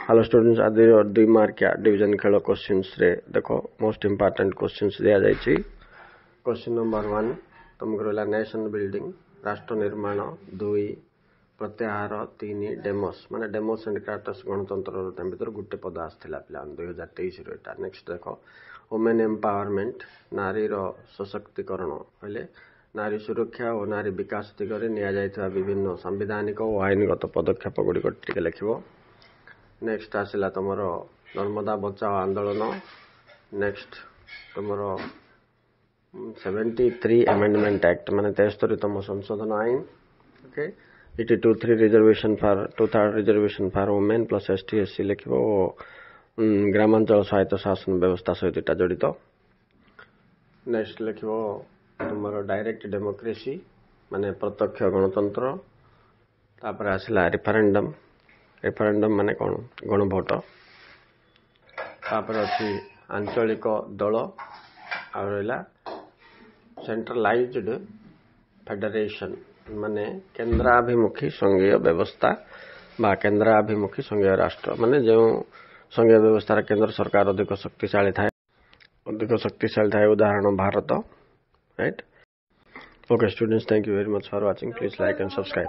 Hello students आदि 2 मार्किया division खेल questions रे देखो मोस्ट इंपोर्टेंट क्वेश्चंस दिया जायछि। क्वेश्चन नंबर 1 तुमको रहला नेशन बिल्डिंग राष्ट्र निर्माण 2 प्रत्याहार 3 डेमोस माने डेमोस एंड क्राटस गणतंत्र भीतर गुटे पद आसथिला पिला 2023 रो एटा। नेक्स्ट देखो वुमेन एम्पावरमेंट नारी रो सशक्तिकरण पहले नारी सुरक्षा और नारी विकास दिगरे निया जायथिबा विभिन्न संवैधानिक और आईनगत पदक्षेप गुडी टिके लिखिबो। नेक्स्ट आसला तुम नर्मदा बचाओ आंदोलन। नेक्स्ट तुम 73 अमेंडमेंट एक्ट माने 73तम संशोधन आईन। Okay 82 reservation for 2/3 reservation for women plus ST SC लिखिबो। ग्रामांचल स्वायत्त शासन व्यवस्था सहित जड़ित। नेक्स्ट लिखिबो तुम डायरेक्ट डेमोक्रेसी माने प्रत्यक्ष गणतंत्र। तापर आसला रेफरेंडम रेफरेंडम माने कौन गणभोट। तापर अच्छी आंचलिक दल आला सेंट्रलाइज्ड फेडरेशन माने केंद्राभिमुखी संघीय व्यवस्था बा केंद्राभिमुखी संघीय राष्ट्र माने जो संघीय व्यवस्था केंद्र सरकार अधिक शक्तिशाली थाए उदाहरण Bharat. Right. Okay students, thank you very much for watching. Please like and subscribe.